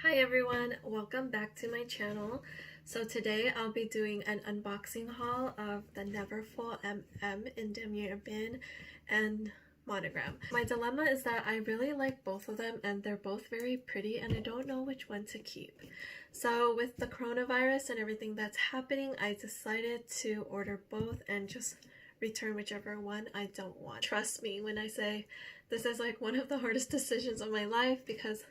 Hi everyone, welcome back to my channel. So today I'll be doing an unboxing haul of the Neverfull MM in Damier Ebene and Monogram. My dilemma is that I really like both of them and they're both very pretty and I don't know which one to keep. So with the coronavirus and everything that's happening, I decided to order both and just return whichever one I don't want. Trust me when I say this is like one of the hardest decisions of my life because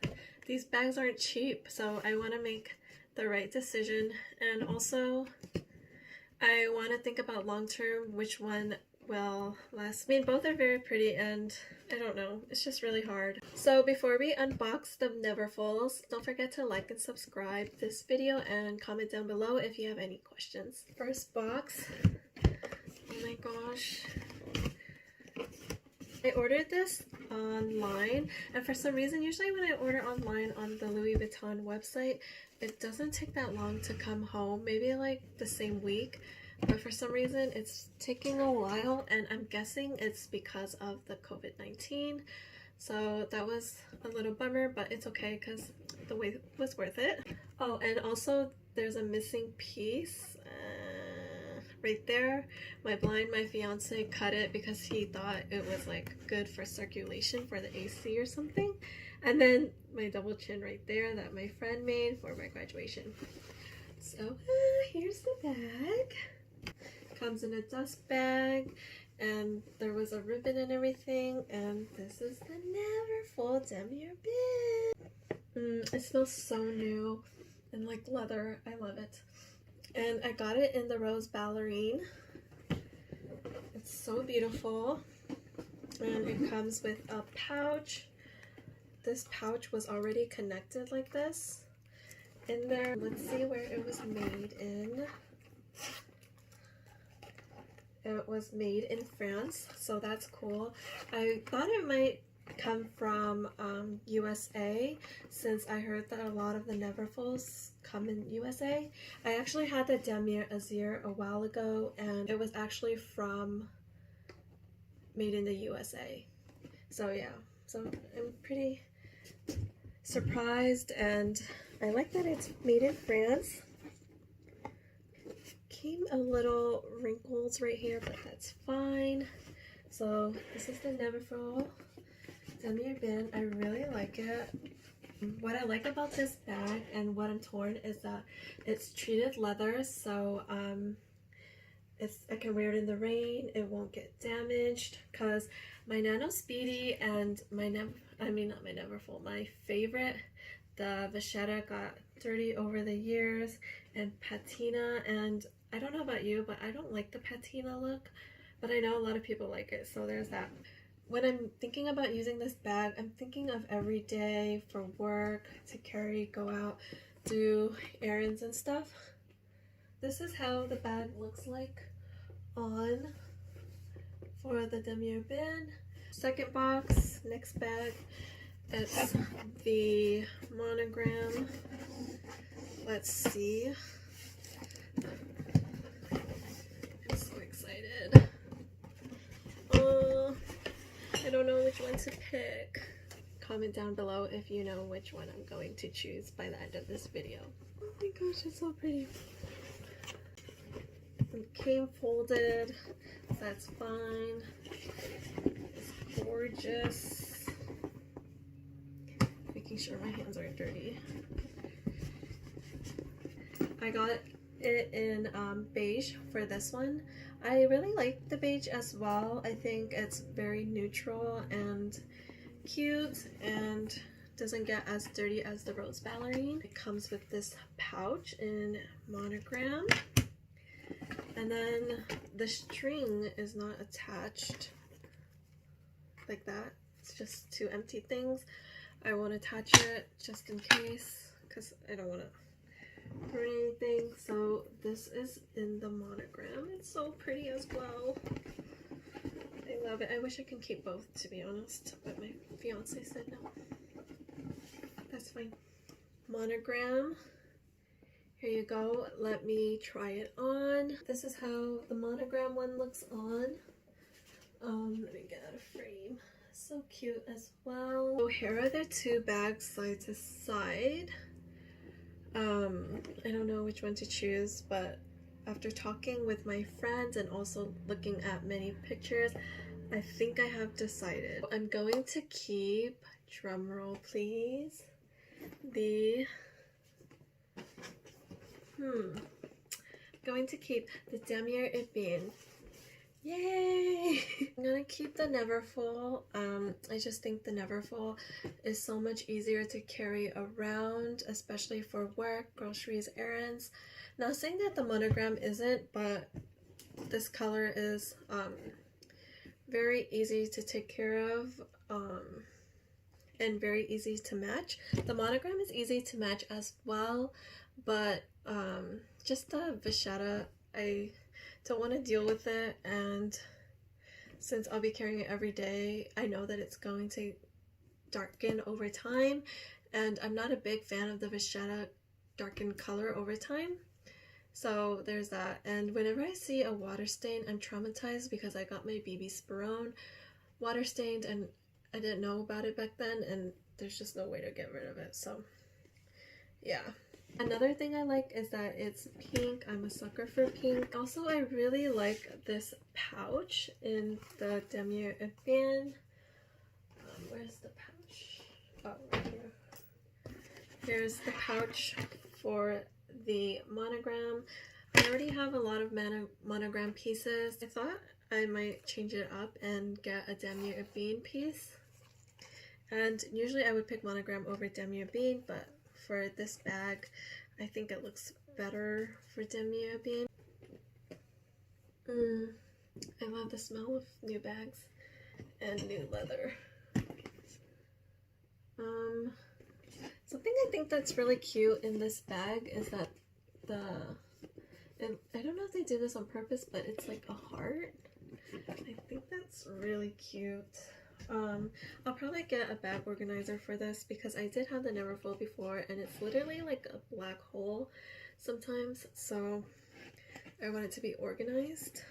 these bags aren't cheap, so I want to make the right decision, and also I want to think about long term which one will last. I mean, both are very pretty and I don't know, it's just really hard. So before we unbox the Neverfulls, don't forget to like and subscribe this video and comment down below if you have any questions. First box. Oh my gosh. I ordered this online, and for some reason, usually when I order online on the Louis Vuitton website, it doesn't take that long to come home, maybe like the same week, but for some reason it's taking a while, and I'm guessing it's because of the COVID-19, so that was a little bummer, but it's okay because the wait was worth it. Oh, and also there's a missing piece. Right there, my fiance cut it because he thought it was like good for circulation for the AC or something. And then my double chin right there that my friend made for my graduation. So here's the bag. Comes in a dust bag and there was a ribbon and everything, and this is the Neverfull Damier Ebene. It smells so new and like leather. I love it. And I got it in the rose ballerine. It's so beautiful. And it comes with a pouch. This pouch was already connected like this in there. Let's see where it was made in. It was made in France, so that's cool. I thought it might come from USA, since I heard that a lot of the Neverfulls come in USA. I actually had the Damier Azir a while ago and it was actually made in the USA. So yeah, so I'm pretty surprised and I like that it's made in France. Came a little wrinkles right here, but that's fine. So this is the Neverfull Damier Ebene. I really like it. What I like about this bag and what I'm torn is that it's treated leather, so I can wear it in the rain, it won't get damaged, because my Nano Speedy and my favorite, the Vachetta, got dirty over the years, and patina, and I don't know about you, but I don't like the patina look, but I know a lot of people like it, so there's that. When I'm thinking about using this bag, I'm thinking of every day for work, to carry, go out, do errands and stuff. This is how the bag looks like on for the Damier Ebene. Second box, next bag, it's the Monogram. Let's see. I'm so excited. I don't know which one to pick. Comment down below if you know which one I'm going to choose by the end of this video. Oh my gosh, it's so pretty. It came folded, so that's fine. It's gorgeous. Making sure my hands aren't dirty. I got it in beige for this one. I really like the beige as well. I think it's very neutral and cute and doesn't get as dirty as the rose ballerine. It comes with this pouch in Monogram, and then the string is not attached like that. It's just two empty things. I won't attach it just in case because I don't want to or anything. So this is in the Monogram. It's so pretty as well. I love it. I wish I could keep both, to be honest, but my fiance said no. That's fine. Monogram. Here you go. Let me try it on. This is how the Monogram one looks on. Let me get out of frame. So cute as well. So here are the two bags side to side. I don't know which one to choose, but after talking with my friends and also looking at many pictures, I think I have decided. I'm going to keep, drumroll please, the going to keep the Damier Ebene. Yay! I'm gonna keep the Neverfull. I just think the Neverfull is so much easier to carry around, especially for work, groceries, errands. Not saying that the Monogram isn't, but this color is very easy to take care of and very easy to match. The Monogram is easy to match as well, but just the vachetta, I don't want to deal with it, and since I'll be carrying it every day, I know that it's going to darken over time, and I'm not a big fan of the vachetta darkened color over time, so there's that. And whenever I see a water stain, I'm traumatized because I got my BB Sperone water stained and I didn't know about it back then, and there's just no way to get rid of it, so yeah. Another thing I like is that it's pink. I'm a sucker for pink. Also, I really like this pouch in the Damier Ebene. Where's the pouch? Oh, right here. Here's the pouch for the Monogram. I already have a lot of Monogram pieces. I thought I might change it up and get a Damier Ebene piece. And usually I would pick Monogram over Damier Ebene, but for this bag, I think it looks better for Damier Ebene. I love the smell of new bags and new leather. Something I think that's really cute in this bag is that I don't know if they do this on purpose, but it's like a heart. I think that's really cute. I'll probably get a bag organizer for this because I did have the Neverfull before and it's literally like a black hole sometimes, so I want it to be organized.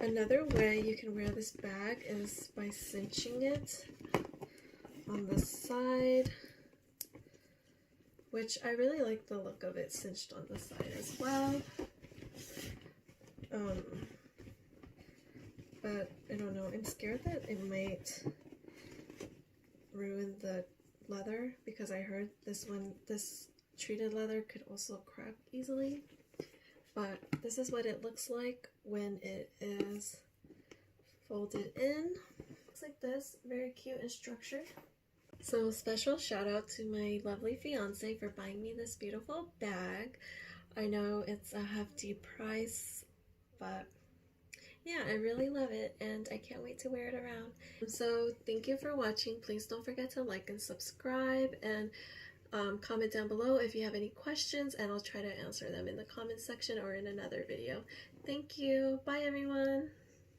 Another way you can wear this bag is by cinching it on the side, which I really like the look of it cinched on the side as well. But I don't know, I'm scared that it might ruin the leather because I heard this treated leather could also crack easily. But this is what it looks like when it is folded in. Looks like this, very cute and structured. So special shout out to my lovely fiance for buying me this beautiful bag. I know it's a hefty price, but yeah, I really love it and I can't wait to wear it around. So thank you for watching. Please don't forget to like and subscribe, and comment down below if you have any questions, and I'll try to answer them in the comment section or in another video. Thank you. Bye everyone.